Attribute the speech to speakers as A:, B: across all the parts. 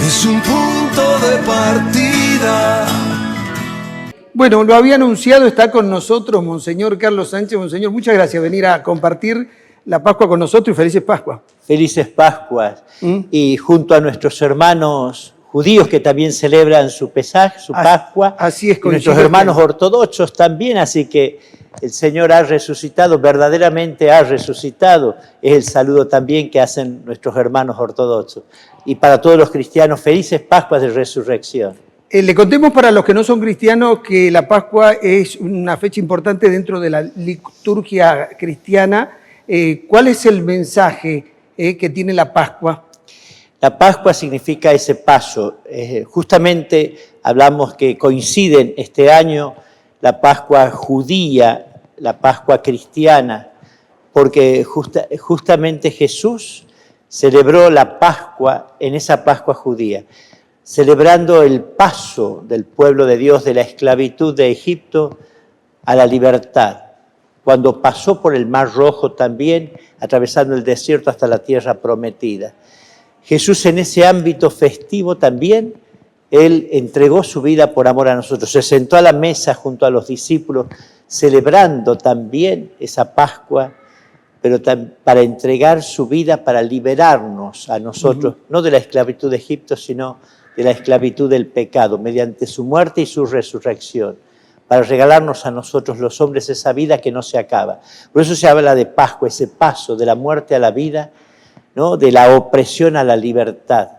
A: es un punto de partida.
B: Bueno, lo había anunciado, está con nosotros Monseñor Carlos Sánchez. Monseñor, muchas gracias por venir a compartir la Pascua con nosotros y felices Pascuas.
C: Felices Pascuas. Y junto a nuestros hermanos judíos que también celebran su Pesaj, su Pascua,
B: así es,
C: y nuestros hermanos ortodoxos también, así que el Señor ha resucitado, verdaderamente ha resucitado, es el saludo también que hacen nuestros hermanos ortodoxos. Y para todos los cristianos, felices Pascuas de Resurrección.
B: Le contemos para los que no son cristianos que la Pascua es una fecha importante dentro de la liturgia cristiana. ¿Cuál es el mensaje que tiene la Pascua?
C: La Pascua significa ese paso. Justamente hablamos que coinciden este año la Pascua judía, la Pascua cristiana, porque justamente Jesús celebró la Pascua en esa Pascua judía, celebrando el paso del pueblo de Dios de la esclavitud de Egipto a la libertad, cuando pasó por el Mar Rojo también, atravesando el desierto hasta la tierra prometida. Jesús en ese ámbito festivo también, Él entregó su vida por amor a nosotros, se sentó a la mesa junto a los discípulos, celebrando también esa Pascua, pero para entregar su vida para liberarnos a nosotros, no de la esclavitud de Egipto, sino de la esclavitud del pecado, mediante su muerte y su resurrección, para regalarnos a nosotros los hombres esa vida que no se acaba. Por eso se habla de Pascua, ese paso de la muerte a la vida, ¿no? De la opresión a la libertad.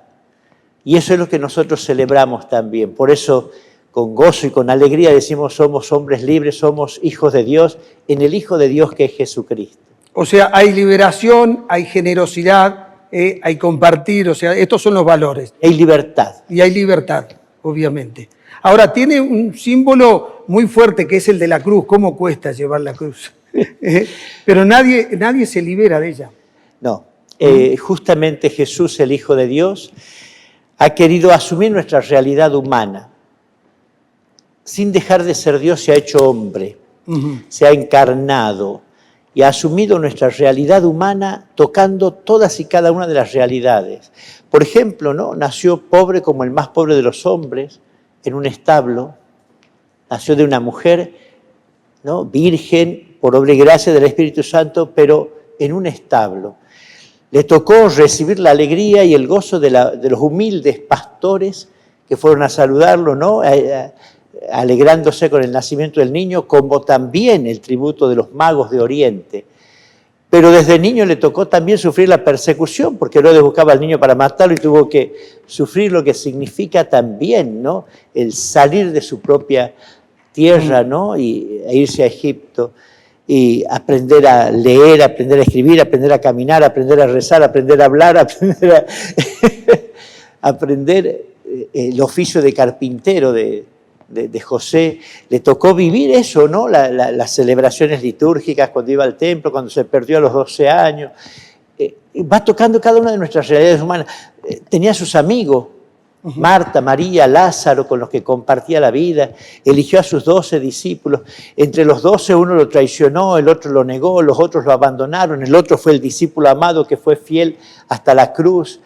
C: Y eso es lo que nosotros celebramos también. Por eso, con gozo y con alegría decimos, somos hombres libres, somos hijos de Dios, en el Hijo de Dios que es Jesucristo.
B: O sea, hay liberación, hay generosidad, hay compartir, o sea, estos son los valores.
C: Hay libertad.
B: Y hay libertad, obviamente. Ahora, tiene un símbolo muy fuerte que es el de la cruz. ¿Cómo cuesta llevar la cruz? Pero nadie se libera de ella.
C: No, justamente Jesús, el Hijo de Dios, ha querido asumir nuestra realidad humana. Sin dejar de ser Dios, se ha hecho hombre, se ha encarnado y ha asumido nuestra realidad humana tocando todas y cada una de las realidades. Por ejemplo, ¿no? Nació pobre como el más pobre de los hombres, en un establo, nació de una mujer, ¿no? Virgen, por obra y gracia del Espíritu Santo, pero en un establo. Le tocó recibir la alegría y el gozo de los humildes pastores que fueron a saludarlo, ¿no? Alegrándose con el nacimiento del niño, como también el tributo de los magos de Oriente. Pero desde niño le tocó también sufrir la persecución, porque Herodes buscaba al niño para matarlo y tuvo que sufrir lo que significa también, ¿no? El salir de su propia tierra, ¿no? E irse a Egipto y aprender a leer, aprender a escribir, aprender a caminar, aprender a rezar, aprender a hablar, aprender el oficio de carpintero de José. Le tocó vivir eso, ¿no? Las celebraciones litúrgicas cuando iba al templo, cuando se perdió a los 12 años. Va tocando cada una de nuestras realidades humanas. Tenía sus amigos, Marta, María, Lázaro, con los que compartía la vida. Eligió a sus 12 discípulos. Entre los 12 uno lo traicionó, el otro lo negó, los otros lo abandonaron, el otro fue el discípulo amado que fue fiel hasta la cruz.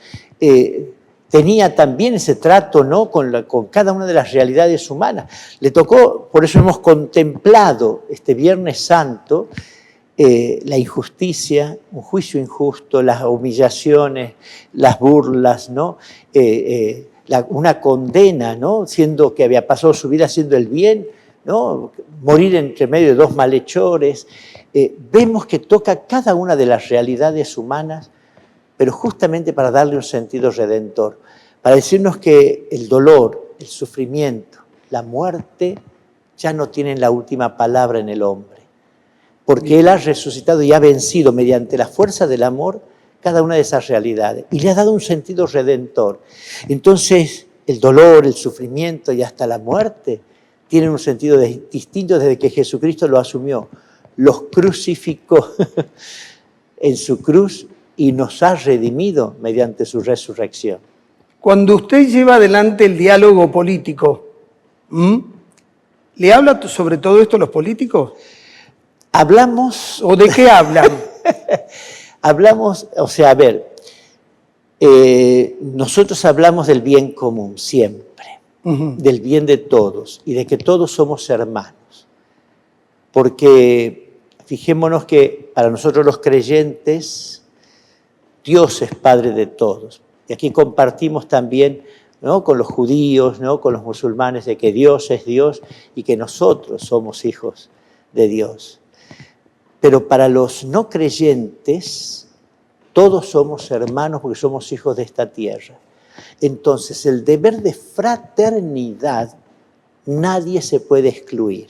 C: Tenía también ese trato, ¿no? con cada una de las realidades humanas. Le tocó, por eso hemos contemplado este Viernes Santo, la injusticia, un juicio injusto, las humillaciones, las burlas, ¿no? Una condena, ¿no? Siendo que había pasado su vida haciendo el bien, ¿no? Morir entre medio de dos malhechores. Vemos que toca cada una de las realidades humanas, pero justamente para darle un sentido redentor, para decirnos que el dolor, el sufrimiento, la muerte ya no tienen la última palabra en el hombre, porque Él ha resucitado y ha vencido mediante la fuerza del amor cada una de esas realidades y le ha dado un sentido redentor. Entonces, el dolor, el sufrimiento y hasta la muerte tienen un sentido distinto desde que Jesucristo lo asumió, los crucificó en su cruz y nos ha redimido mediante su resurrección.
B: Cuando usted lleva adelante el diálogo político, ¿le habla sobre todo esto a los políticos?
C: Hablamos...
B: ¿O de qué hablan?
C: Hablamos, o sea, a ver, nosotros hablamos del bien común siempre, del bien de todos y de que todos somos hermanos. Porque fijémonos que para nosotros los creyentes, Dios es Padre de todos. Y aquí compartimos también, ¿no?, con los judíos, ¿no?, con los musulmanes, de que Dios es Dios y que nosotros somos hijos de Dios. Pero para los no creyentes, todos somos hermanos porque somos hijos de esta tierra. Entonces, el deber de fraternidad, nadie se puede excluir.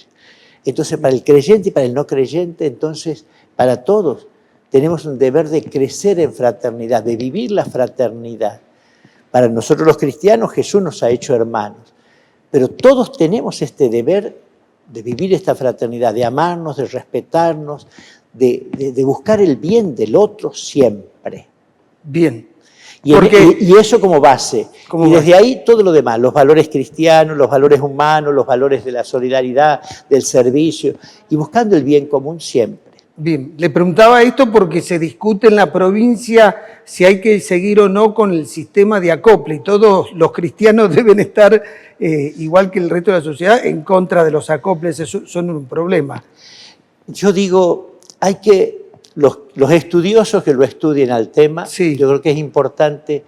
C: Entonces, para el creyente y para el no creyente, entonces, para todos, tenemos un deber de crecer en fraternidad, de vivir la fraternidad. Para nosotros los cristianos, Jesús nos ha hecho hermanos. Pero todos tenemos este deber de vivir esta fraternidad, de amarnos, de respetarnos, de buscar el bien del otro siempre.
B: Bien.
C: Y eso como base. Y desde ahí todo lo demás, los valores cristianos, los valores humanos, los valores de la solidaridad, del servicio, y buscando el bien común siempre.
B: Bien, le preguntaba esto porque se discute en la provincia si hay que seguir o no con el sistema de acople, y todos los cristianos deben estar, igual que el resto de la sociedad, en contra de los acoples. Eso son un problema.
C: Yo digo, hay que, los estudiosos que lo estudien al tema, sí, yo creo que es importante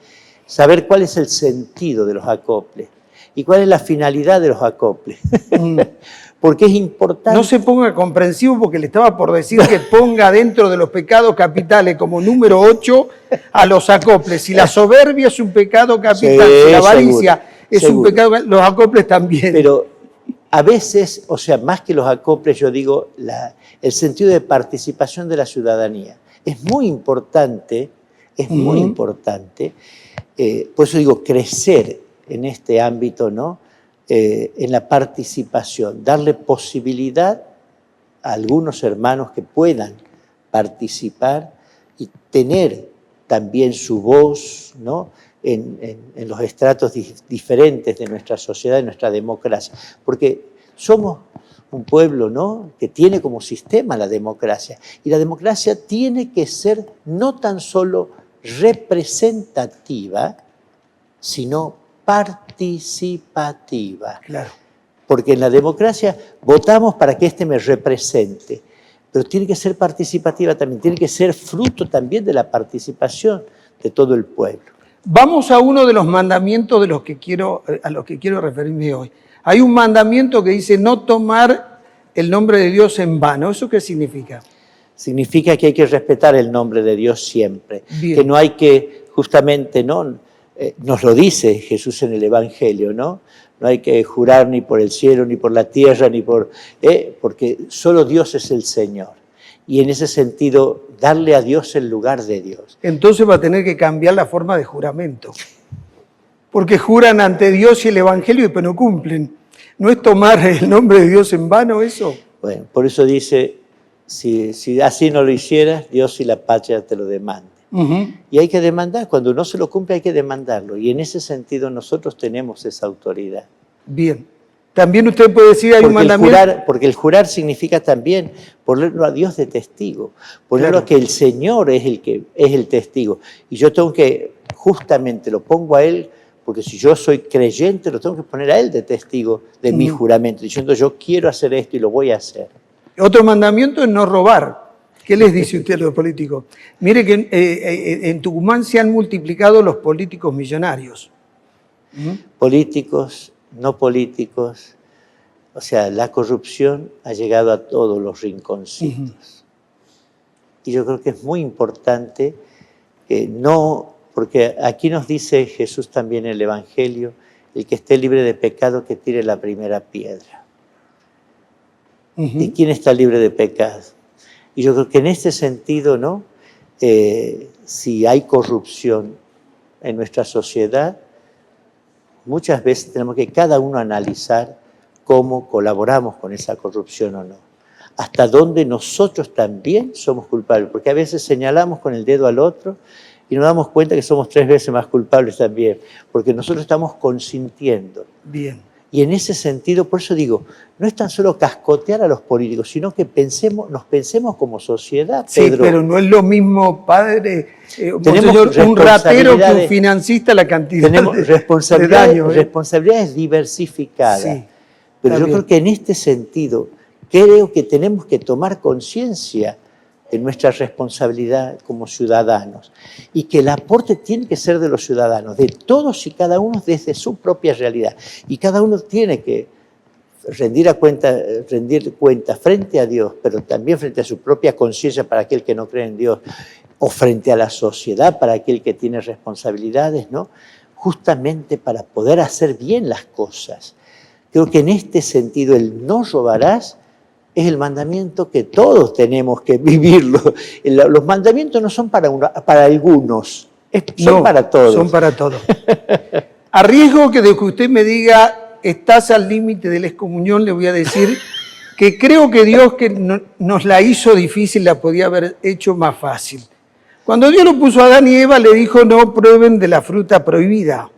C: saber cuál es el sentido de los acoples y cuál es la finalidad de los acoples. Porque es importante.
B: No se ponga comprensivo, porque le estaba por decir que ponga dentro de los pecados capitales como número 8 a los acoples. Si la soberbia es un pecado capital, sí, si la avaricia es un pecado, los acoples también.
C: Pero a veces, o sea, más que los acoples, yo digo el sentido de participación de la ciudadanía. Es muy importante, muy importante, por eso digo crecer en este ámbito, ¿no?, en la participación, darle posibilidad a algunos hermanos que puedan participar y tener también su voz, ¿no?, en los estratos diferentes de nuestra sociedad, de nuestra democracia. Porque somos un pueblo, ¿no?, que tiene como sistema la democracia. Y la democracia tiene que ser no tan solo representativa, sino participativa.
B: Claro.
C: Porque en la democracia votamos para que este me represente, pero tiene que ser participativa también, tiene que ser fruto también de la participación de todo el pueblo.
B: Vamos a uno de los mandamientos a los que quiero referirme hoy. Hay un mandamiento que dice no tomar el nombre de Dios en vano. ¿Eso qué significa?
C: Significa que hay que respetar el nombre de Dios siempre.
B: Bien.
C: Que no hay que, justamente, ¿no?, nos lo dice Jesús en el Evangelio, ¿no? No hay que jurar ni por el cielo, ni por la tierra, ni por... porque solo Dios es el Señor. Y en ese sentido, darle a Dios el lugar de Dios.
B: Entonces va a tener que cambiar la forma de juramento. Porque juran ante Dios y el Evangelio y después no cumplen. ¿No es tomar el nombre de Dios en vano eso?
C: Bueno, por eso dice, si así no lo hicieras, Dios y la patria te lo demandan. Y hay que demandar, cuando no se lo cumple hay que demandarlo. Y en ese sentido nosotros tenemos esa autoridad.
B: Bien. También usted puede decir, hay un mandamiento.
C: Porque el jurar significa también ponerlo a Dios de testigo, ponerlo a que el Señor es el que es el testigo. Y yo tengo que, justamente lo pongo a Él, porque si yo soy creyente, lo tengo que poner a Él de testigo de mi juramento, diciendo yo quiero hacer esto y lo voy a hacer.
B: Otro mandamiento es no robar. ¿Qué les dice usted a los políticos? Mire que en Tucumán se han multiplicado los políticos millonarios.
C: Políticos, no políticos, o sea, la corrupción ha llegado a todos los rinconcitos. Y yo creo que es muy importante que no, porque aquí nos dice Jesús también en el Evangelio, el que esté libre de pecado que tire la primera piedra. ¿Y quién está libre de pecado? Y yo creo que en este sentido, ¿no?, si hay corrupción en nuestra sociedad, muchas veces tenemos que cada uno analizar cómo colaboramos con esa corrupción o no. Hasta dónde nosotros también somos culpables, porque a veces señalamos con el dedo al otro y nos damos cuenta que somos 3 veces más culpables también, porque nosotros estamos consintiendo.
B: Bien.
C: Y en ese sentido, por eso digo, no es tan solo cascotear a los políticos, sino que nos pensemos como sociedad, Pedro.
B: Sí, pero no es lo mismo, padre,
C: Tenemos
B: monseñor, un ratero que un
C: responsabilidades.
B: financista, la cantidad
C: Tenemos
B: de
C: responsabilidades,
B: daño.
C: responsabilidades diversificadas.
B: Sí,
C: Pero
B: está
C: yo
B: bien.
C: creo que en este sentido, creo que tenemos que tomar conciencia de nuestra responsabilidad como ciudadanos y que el aporte tiene que ser de los ciudadanos, de todos y cada uno desde su propia realidad. Y cada uno tiene que rendir cuenta frente a Dios, pero también frente a su propia conciencia para aquel que no cree en Dios, o frente a la sociedad para aquel que tiene responsabilidades, ¿no? Justamente para poder hacer bien las cosas. Creo que en este sentido el no robarás es el mandamiento que todos tenemos que vivirlo. Los mandamientos no son para algunos, son para todos.
B: Son para todos. A riesgo de que usted me diga, estás al límite de la excomunión, le voy a decir que creo que Dios que nos la hizo difícil, la podía haber hecho más fácil. Cuando Dios lo puso a Adán y Eva, le dijo, no prueben de la fruta prohibida.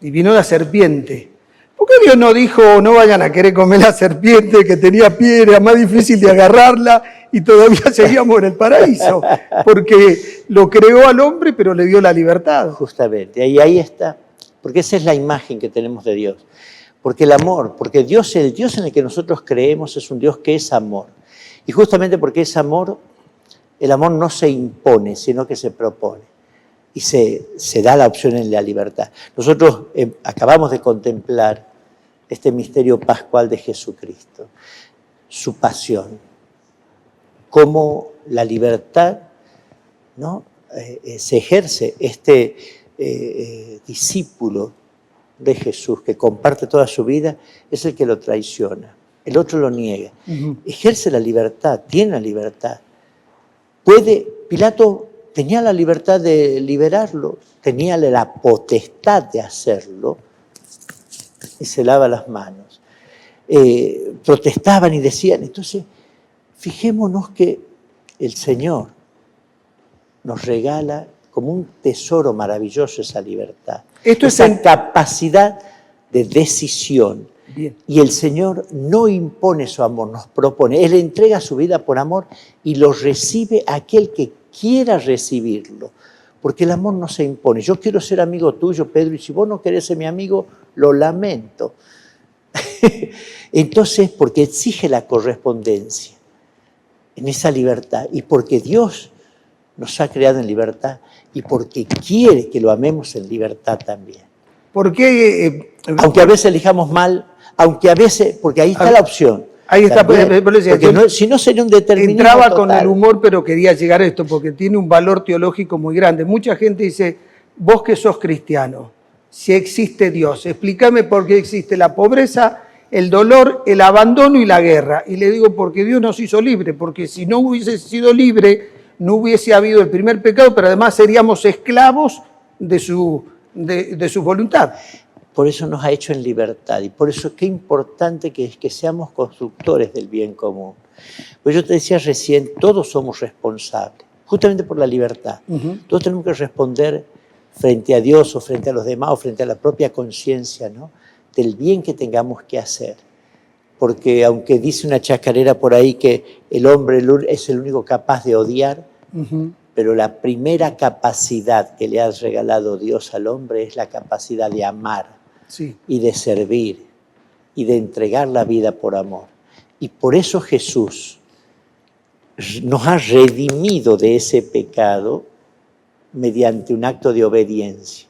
B: Y vino la serpiente. ¿Por qué Dios no dijo, no vayan a querer comer la serpiente que tenía pie, era más difícil de agarrarla y todavía seguíamos en el paraíso? Porque lo creó al hombre, pero le dio la libertad.
C: Justamente, ahí está. Porque esa es la imagen que tenemos de Dios. Porque el amor, porque Dios, el Dios en el que nosotros creemos es un Dios que es amor. Y justamente porque es amor, el amor no se impone, sino que se propone. Y se da la opción en la libertad. Nosotros acabamos de contemplar este misterio pascual de Jesucristo, su pasión, cómo la libertad, ¿no? Se ejerce este discípulo de Jesús que comparte toda su vida, es el que lo traiciona, el otro lo niega. Ejerce la libertad, tiene la libertad. Pilato tenía la libertad de liberarlo, tenía la potestad de hacerlo, y se lava las manos. Protestaban y decían, entonces, fijémonos que el Señor nos regala como un tesoro maravilloso esa libertad, esa capacidad de decisión.
B: Bien.
C: Y el Señor no impone su amor, nos propone. Él entrega su vida por amor y lo recibe aquel que quiera recibirlo. Porque el amor no se impone. Yo quiero ser amigo tuyo, Pedro, y si vos no querés ser mi amigo, lo lamento. Entonces, porque exige la correspondencia en esa libertad y porque Dios nos ha creado en libertad y porque quiere que lo amemos en libertad también.
B: ¿Por qué?
C: Aunque a veces elijamos mal, aunque a veces, porque ahí está la opción.
B: Ahí está,
C: también, porque no, si no sería un determinismo
B: entraba
C: total.
B: con el humor, pero quería llegar a esto porque tiene un valor teológico muy grande. Mucha gente dice, vos que sos cristiano, si existe Dios, explícame por qué existe la pobreza, el dolor, el abandono y la guerra. Y le digo, porque Dios nos hizo libres, porque si no hubiese sido libre, no hubiese habido el primer pecado, pero además seríamos esclavos de su voluntad.
C: Por eso nos ha hecho en libertad y por eso qué importante que es que seamos constructores del bien común. Pues yo te decía recién, todos somos responsables, justamente por la libertad. Todos tenemos que responder frente a Dios o frente a los demás o frente a la propia conciencia, ¿no? Del bien que tengamos que hacer. Porque aunque dice una chacarera por ahí que el hombre es el único capaz de odiar, pero la primera capacidad que le ha regalado Dios al hombre es la capacidad de amar.
B: Sí.
C: Y de servir y de entregar la vida por amor. Y por eso Jesús nos ha redimido de ese pecado mediante un acto de obediencia,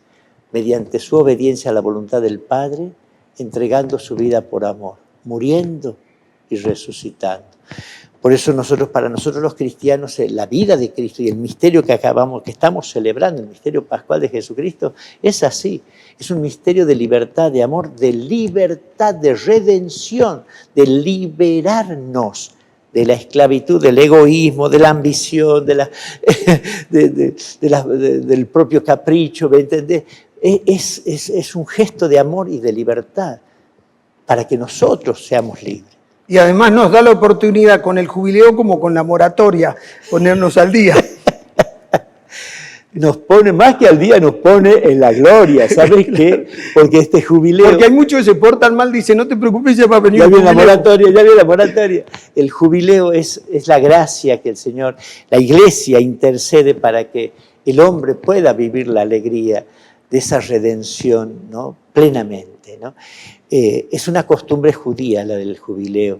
C: mediante su obediencia a la voluntad del Padre, entregando su vida por amor, muriendo y resucitando. Por eso para nosotros los cristianos, la vida de Cristo y el misterio que estamos celebrando, el misterio pascual de Jesucristo, es así. Es un misterio de libertad, de amor, de libertad, de redención, de liberarnos de la esclavitud, del egoísmo, de la ambición, del propio capricho, ¿me entendés? Es un gesto de amor y de libertad para que nosotros seamos libres.
B: Y además nos da la oportunidad con el jubileo como con la moratoria, ponernos al día.
C: nos pone, más que al día, nos pone en la gloria, ¿sabes qué? Porque este jubileo...
B: Porque hay muchos que se portan mal, dicen, no te preocupes, ya va a venir
C: Ya
B: un
C: viene la
B: jubileo.
C: moratoria, ya viene la moratoria. El jubileo es la gracia que el Señor, la Iglesia intercede para que el hombre pueda vivir la alegría de esa redención, ¿no? Plenamente, ¿no? Es una costumbre judía la del jubileo.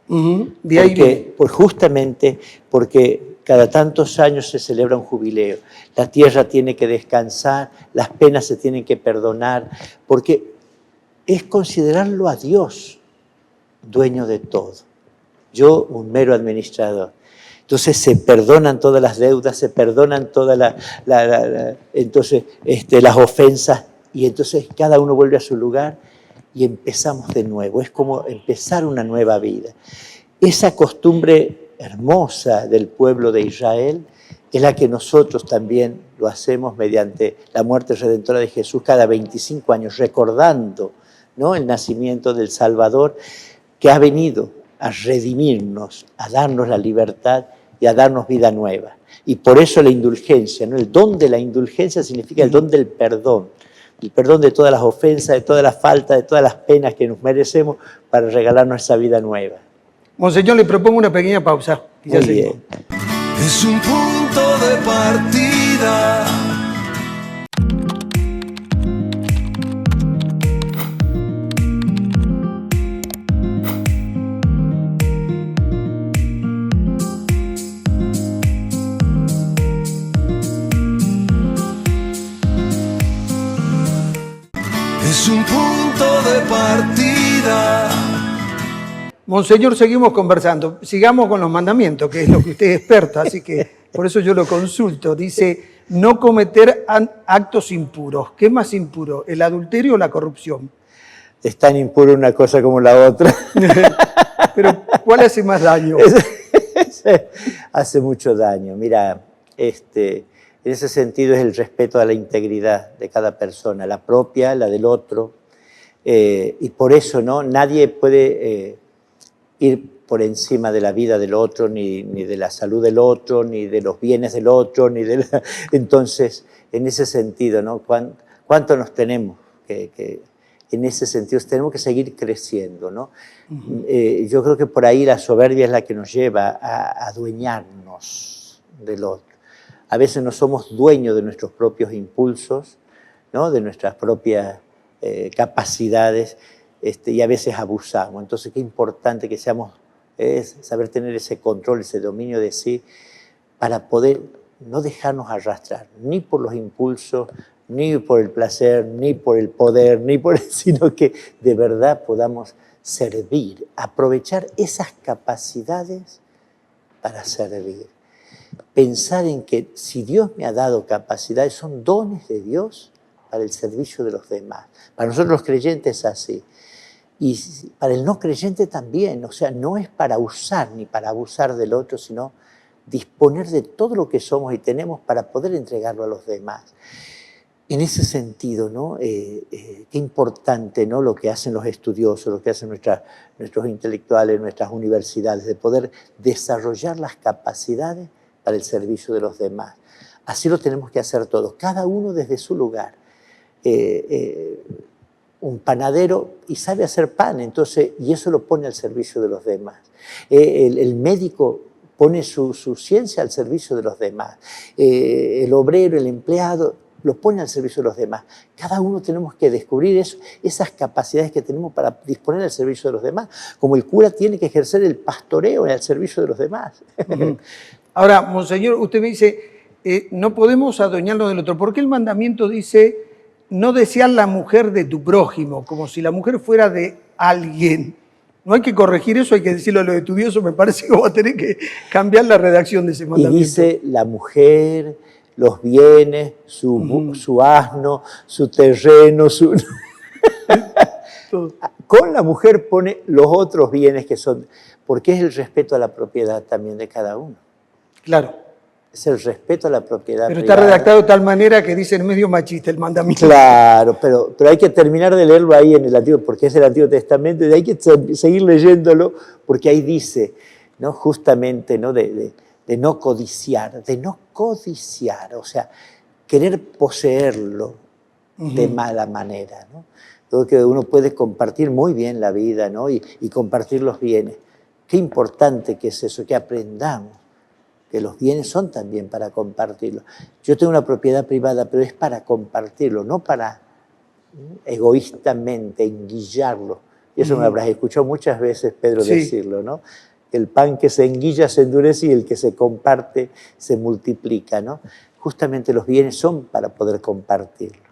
B: De ahí viene.
C: Justamente porque cada tantos años se celebra un jubileo. La tierra tiene que descansar, las penas se tienen que perdonar, porque es considerarlo a Dios dueño de todo. Yo, un mero administrador. Entonces se perdonan todas las deudas, se perdonan todas las ofensas, y entonces cada uno vuelve a su lugar y empezamos de nuevo. Es como empezar una nueva vida. Esa costumbre hermosa del pueblo de Israel es la que nosotros también lo hacemos mediante la muerte redentora de Jesús cada 25 años, recordando, ¿no?, el nacimiento del Salvador, que ha venido a redimirnos, a darnos la libertad y a darnos vida nueva. Y por eso la indulgencia, ¿no? El don de la indulgencia significa el don del perdón. El perdón de todas las ofensas, de todas las faltas, de todas las penas que nos merecemos para regalarnos esa vida nueva.
B: Monseñor, le propongo una pequeña pausa. Y ya
C: Muy
B: seguimos.
C: bien.
A: Es un punto de partida. Es un punto de partida.
B: Monseñor, seguimos conversando. Sigamos con los mandamientos, que es lo que usted es experto, así que por eso yo lo consulto. Dice, no cometer actos impuros. ¿Qué es más impuro, el adulterio o la corrupción?
C: Es tan impuro una cosa como la otra.
B: Pero, ¿cuál hace más daño?
C: Hace mucho daño. Mira, en ese sentido es el respeto a la integridad de cada persona, la propia, la del otro. Y por eso, ¿no?, nadie puede ir por encima de la vida del otro, ni de la salud del otro, ni de los bienes del otro, ni de la... Entonces, en ese sentido, ¿no?, ¿cuánto nos tenemos que en ese sentido tenemos que seguir creciendo, ¿no? Yo creo que por ahí la soberbia es la que nos lleva a adueñarnos del otro. A veces no somos dueños de nuestros propios impulsos, ¿no?, de nuestras propias capacidades, y a veces abusamos. Entonces, qué importante que seamos, es saber tener ese control, ese dominio de sí, para poder no dejarnos arrastrar, ni por los impulsos, ni por el placer, ni por el poder, sino que de verdad podamos servir, aprovechar esas capacidades para servir. Pensar en que si Dios me ha dado capacidades, son dones de Dios para el servicio de los demás. Para nosotros los creyentes es así. Y para el no creyente también. O sea, no es para usar ni para abusar del otro, sino disponer de todo lo que somos y tenemos para poder entregarlo a los demás. En ese sentido, ¿no? Qué importante, ¿no?, lo que hacen los estudiosos, lo que hacen nuestros intelectuales, nuestras universidades, de poder desarrollar las capacidades para el servicio de los demás. Así lo tenemos que hacer todos, cada uno desde su lugar. Un panadero y sabe hacer pan, entonces, y eso lo pone al servicio de los demás. El médico pone su ciencia al servicio de los demás. El obrero, el empleado, lo pone al servicio de los demás. Cada uno tenemos que descubrir esas capacidades que tenemos para disponer al servicio de los demás. Como el cura tiene que ejercer el pastoreo al servicio de los demás.
B: Ahora, Monseñor, usted me dice, no podemos adueñarnos del otro. ¿Por qué el mandamiento dice no desear la mujer de tu prójimo? Como si la mujer fuera de alguien. No hay que corregir eso, hay que decirlo a los estudiosos. Me parece que va a tener que cambiar la redacción de ese mandamiento.
C: Y dice la mujer, los bienes, su asno, su terreno, Con la mujer pone los otros bienes que son, porque es el respeto a la propiedad también de cada uno.
B: Claro.
C: Es el respeto a la propiedad
B: Pero
C: privada.
B: está redactado de tal manera que dice en medio machista el mandamiento.
C: Claro, pero hay que terminar de leerlo ahí en el Antiguo, porque es el Antiguo Testamento, y hay que seguir leyéndolo, porque ahí dice, ¿no?, justamente, ¿no?, de no codiciar, o sea, querer poseerlo de mala manera, ¿no? Creo que uno puede compartir muy bien la vida, ¿no? y compartir los bienes. Qué importante que es eso, que aprendamos que los bienes son también para compartirlos. Yo tengo una propiedad privada, pero es para compartirlo, no para egoístamente enguillarlo. Y eso me habrás escuchado muchas veces, Pedro, decirlo, ¿no? El pan que se enguilla se endurece y el que se comparte se multiplica, ¿no? Justamente los bienes son para poder compartirlo.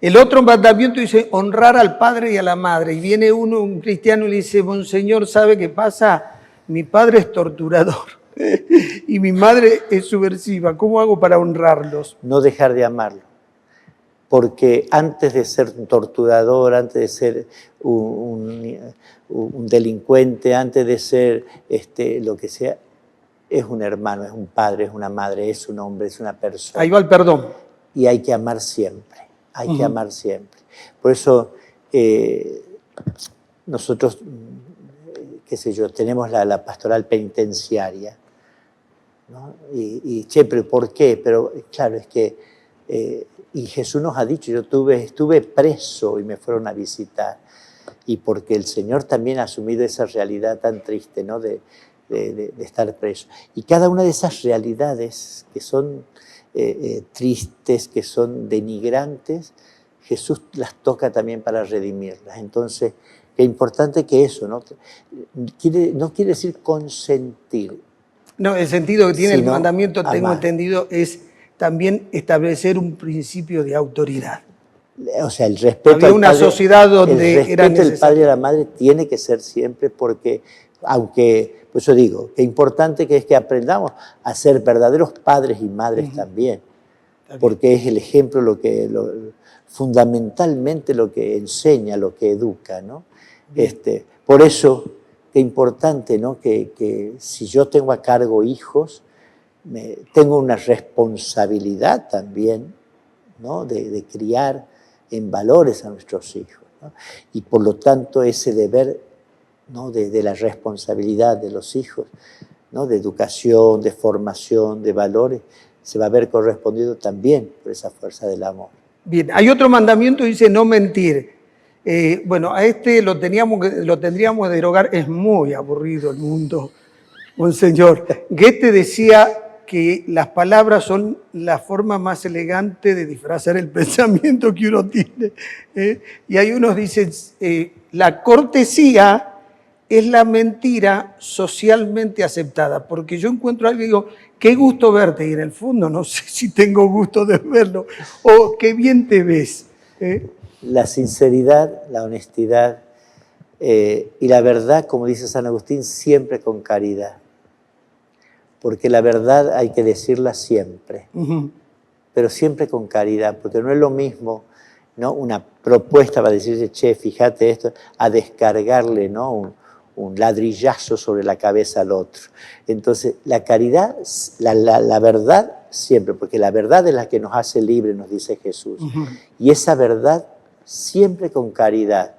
B: El otro mandamiento dice honrar al padre y a la madre. Y viene un cristiano y le dice, Monseñor, ¿sabe qué pasa? Mi padre es torturador y mi madre es subversiva. ¿Cómo hago para honrarlos?
C: No dejar de amarlo. Porque antes de ser un torturador, antes de ser un delincuente, antes de ser lo que sea, es un hermano, es un padre, es una madre, es un hombre, es una persona.
B: Ahí va el perdón.
C: Y hay que amar siempre, hay que amar siempre. Por eso nosotros, qué sé yo, tenemos la pastoral penitenciaria, ¿no? Y pero ¿por qué? Pero claro, es que... y Jesús nos ha dicho, yo estuve preso y me fueron a visitar. Y porque el Señor también ha asumido esa realidad tan triste, ¿no? de estar preso. Y cada una de esas realidades que son tristes, que son denigrantes, Jesús las toca también para redimirlas. Entonces, qué importante que eso, ¿no? No quiere decir consentir.
B: No, el sentido que tiene el mandamiento,
C: amar.
B: tengo entendido, es también establecer un principio de autoridad.
C: O sea, el respeto
B: Había una sociedad donde
C: el
B: era
C: respeto del padre y
B: necesario.
C: a la madre tiene que ser siempre, porque aunque, por eso digo, que importante que es que aprendamos a ser verdaderos padres y madres también, porque es el ejemplo fundamentalmente lo que enseña, lo que educa, ¿no? Por eso, qué importante, ¿no? Que si yo tengo a cargo hijos, tengo una responsabilidad también, ¿no? de criar en valores a nuestros hijos, ¿no? Y por lo tanto ese deber, ¿no? de la responsabilidad de los hijos, ¿no? De educación, de formación, de valores, se va a ver correspondido también por esa fuerza del amor.
B: Bien, hay otro mandamiento, dice no mentir. Bueno, a lo tendríamos que derogar, es muy aburrido el mundo, Monseñor. Goethe decía que las palabras son la forma más elegante de disfrazar el pensamiento que uno tiene. Y hay unos dicen, la cortesía es la mentira socialmente aceptada, porque yo encuentro a alguien y digo, qué gusto verte, y en el fondo no sé si tengo gusto de verlo, o qué bien te ves.
C: La sinceridad, la honestidad y la verdad, como dice San Agustín, siempre con caridad. Porque la verdad hay que decirla siempre, pero siempre con caridad, porque no es lo mismo, ¿no? Una propuesta para decirle, che, fíjate esto, a descargarle, ¿no? un ladrillazo sobre la cabeza al otro. Entonces, la caridad, la verdad siempre, porque la verdad es la que nos hace libres, nos dice Jesús. Y esa verdad siempre con caridad,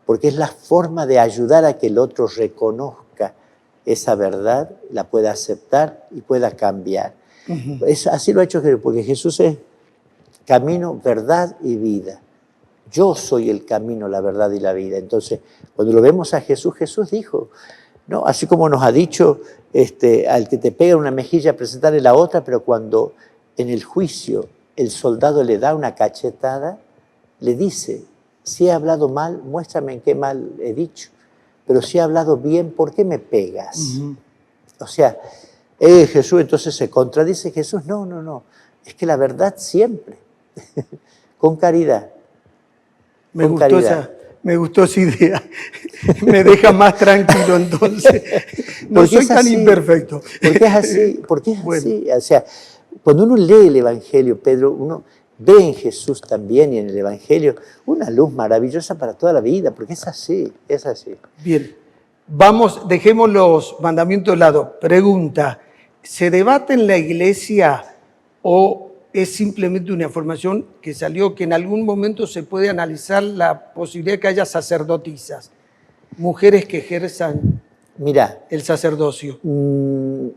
C: porque es la forma de ayudar a que el otro reconozca esa verdad, la pueda aceptar y pueda cambiar. Así lo ha hecho Jesús, porque Jesús es camino, verdad y vida. Yo soy el camino, la verdad y la vida. Entonces, cuando lo vemos a Jesús, Jesús dijo, ¿no? Así como nos ha dicho al que te pega una mejilla, presentarle la otra, pero cuando en el juicio el soldado le da una cachetada, le dice, si he hablado mal, muéstrame en qué mal he dicho. Pero si he hablado bien, ¿por qué me pegas? O sea, Jesús entonces se contradice. Jesús, no, es que la verdad siempre, con caridad.
B: Me gustó esa idea, me deja más tranquilo entonces, no soy tan imperfecto.
C: Porque es así, O sea, cuando uno lee el Evangelio, Pedro, uno ve en Jesús también y en el Evangelio una luz maravillosa para toda la vida, porque es así, es así.
B: Bien, dejemos los mandamientos de lado. Pregunta, ¿se debate en la iglesia o es simplemente una información que salió que en algún momento se puede analizar la posibilidad de que haya sacerdotisas, mujeres que ejerzan el sacerdocio?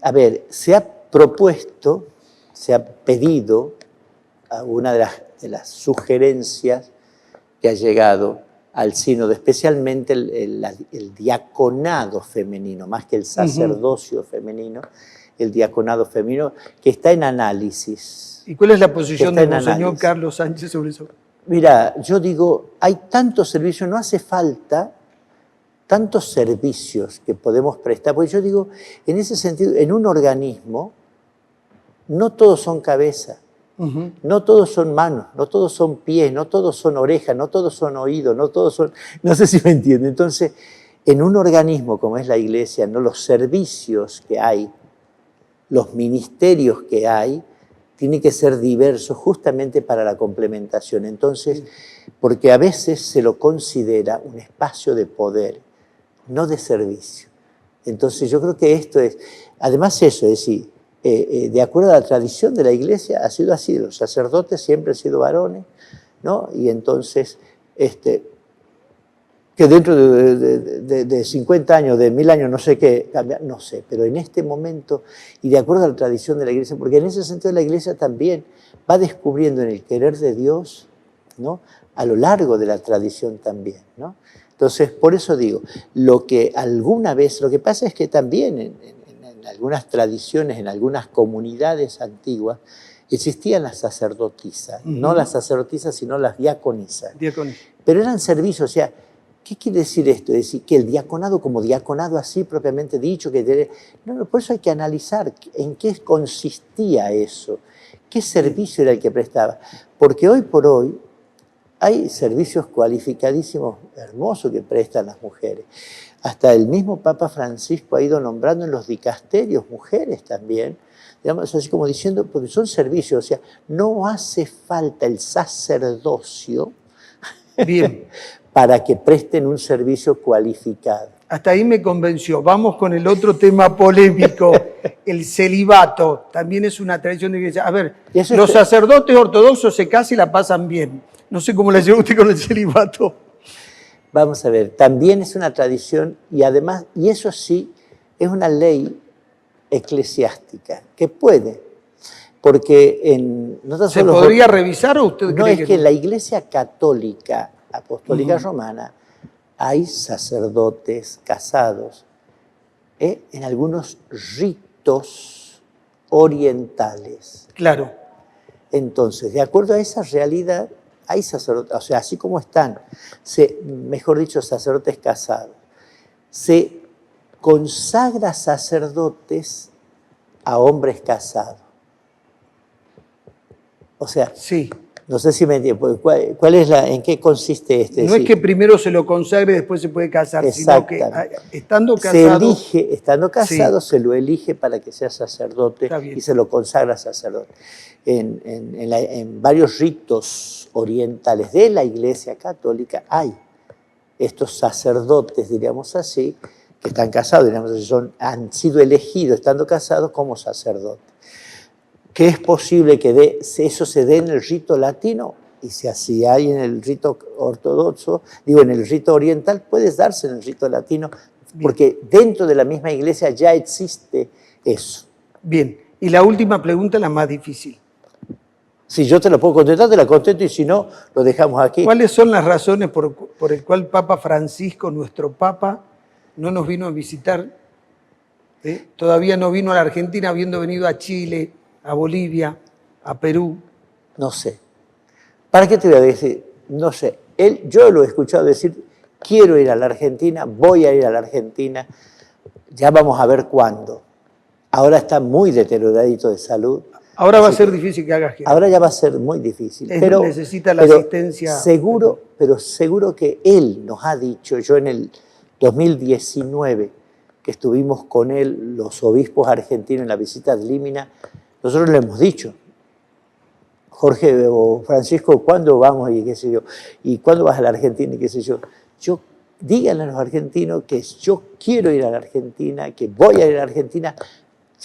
C: A ver, se ha propuesto, se ha pedido a una de las sugerencias que ha llegado al sínodo, especialmente el diaconado femenino, más que el sacerdocio femenino, el diaconado femenino, que está en análisis.
B: ¿Y cuál es la posición de Monseñor
C: análisis.
B: Carlos Sánchez sobre eso?
C: Mira, yo digo, hay tantos servicios, no hace falta tantos servicios que podemos prestar, porque yo digo, en ese sentido, en un organismo, no todos son cabeza, no todos son manos, no todos son pies, no todos son orejas, no todos son oídos, no todos son... No sé si me entienden. Entonces, en un organismo como es la Iglesia, ¿no? Los servicios que hay, los ministerios que hay, tienen que ser diversos justamente para la complementación. Entonces, porque a veces se lo considera un espacio de poder, no de servicio. Entonces, yo creo que esto es... Además eso, es decir, de acuerdo a la tradición de la Iglesia, ha sido así. Los sacerdotes siempre han sido varones, ¿no? Y entonces, que dentro de 50 años, de 1000 años, no sé qué, cambia, no sé, pero en este momento, y de acuerdo a la tradición de la Iglesia, porque en ese sentido la Iglesia también va descubriendo en el querer de Dios, ¿no? A lo largo de la tradición también, ¿no? Entonces, por eso digo, lo que alguna vez, lo que pasa es que también en algunas tradiciones, en algunas comunidades antiguas, existían las sacerdotisas, no las sacerdotisas, sino las diaconisas. Pero eran servicios, o sea, ¿qué quiere decir esto? Es decir, que el diaconado como diaconado así propiamente dicho, no, por eso hay que analizar en qué consistía eso, qué servicio era el que prestaba. Porque hoy por hoy hay servicios cualificadísimos, hermosos que prestan las mujeres. Hasta el mismo Papa Francisco ha ido nombrando en los dicasterios mujeres también, digamos, así como diciendo, porque son servicios, o sea, no hace falta el sacerdocio
B: Bien.
C: para que presten un servicio cualificado.
B: Hasta ahí me convenció. Vamos con el otro tema polémico, el celibato. También es una tradición de iglesia. A ver, los sacerdotes ortodoxos se casan y la pasan bien. No sé cómo la lleva usted con el celibato.
C: Vamos a ver, también es una tradición y además, y eso sí, es una ley eclesiástica que puede, porque
B: ¿Se podría revisar o usted
C: no
B: cree
C: es que en la Iglesia Católica Apostólica Romana hay sacerdotes casados en algunos ritos orientales.
B: Claro.
C: Entonces, de acuerdo a esa realidad, hay sacerdotes, o sea, así como están, mejor dicho, sacerdotes casados, se consagra sacerdotes a hombres casados. O sea,
B: sí.
C: No sé si me entiendes, ¿en qué consiste este?
B: No es que primero se lo consagre y después se puede casar, sino que estando
C: casado, se lo elige para que sea sacerdote y se lo consagra sacerdote. En varios ritos orientales de la Iglesia Católica hay estos sacerdotes, diríamos así, que están casados, diríamos así, han sido elegidos estando casados como sacerdotes. Que es posible que eso se dé en el rito latino, y si así hay en el rito ortodoxo, en el rito oriental, puede darse en el rito latino, porque dentro de la misma iglesia ya existe eso.
B: Bien, y la última pregunta, la más difícil.
C: Si yo te la puedo contestar, te la contesto, y si no, lo dejamos aquí.
B: ¿Cuáles son las razones por el cual Papa Francisco, nuestro Papa, no nos vino a visitar? Todavía no vino a la Argentina, habiendo venido a Chile, a Bolivia, a Perú.
C: No sé. ¿Para qué te voy a decir? No sé. Yo lo he escuchado decir, quiero ir a la Argentina, voy a ir a la Argentina, ya vamos a ver cuándo. Ahora está muy deterioradito de salud.
B: Ahora va a ser difícil que haga gira.
C: Ahora ya va a ser muy difícil.
B: Necesita la asistencia.
C: Pero seguro que él nos ha dicho, yo en el 2019, que estuvimos con él, los obispos argentinos en la visita de Límina, nosotros le hemos dicho, Jorge o Francisco, ¿cuándo vamos? Y qué sé yo, ¿y cuándo vas a la Argentina? Y qué sé yo. Díganle a los argentinos que yo quiero ir a la Argentina, que voy a ir a la Argentina,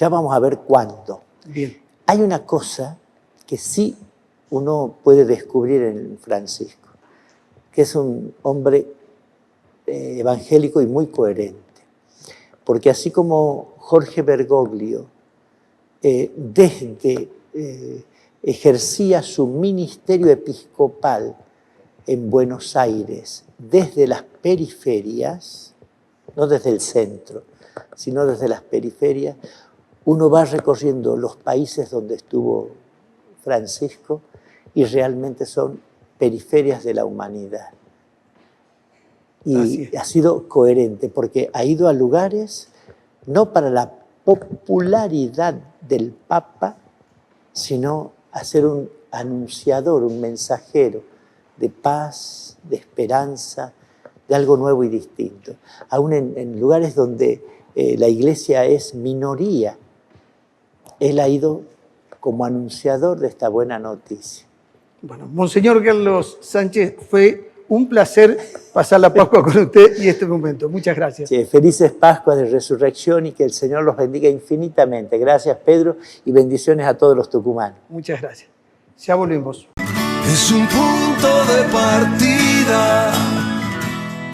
C: ya vamos a ver cuándo.
B: Bien.
C: Hay una cosa que sí uno puede descubrir en Francisco, que es un hombre evangélico y muy coherente. Porque así como Jorge Bergoglio, desde ejercía su ministerio episcopal en Buenos Aires, desde las periferias, no desde el centro, sino desde las periferias, uno va recorriendo los países donde estuvo Francisco y realmente son periferias de la humanidad. Y ha sido coherente porque ha ido a lugares no para la popularidad del Papa, sino a ser un anunciador, un mensajero de paz, de esperanza, de algo nuevo y distinto. Aún en lugares donde la Iglesia es minoría, él ha ido como anunciador de esta buena noticia.
B: Bueno, Monseñor Carlos Sánchez, fue un placer pasar la Pascua con usted y este momento. Muchas gracias.
C: Sí, felices Pascuas de Resurrección y que el Señor los bendiga infinitamente. Gracias, Pedro, y bendiciones a todos los tucumanos.
B: Muchas gracias. Ya volvemos.
A: Es un punto de partida.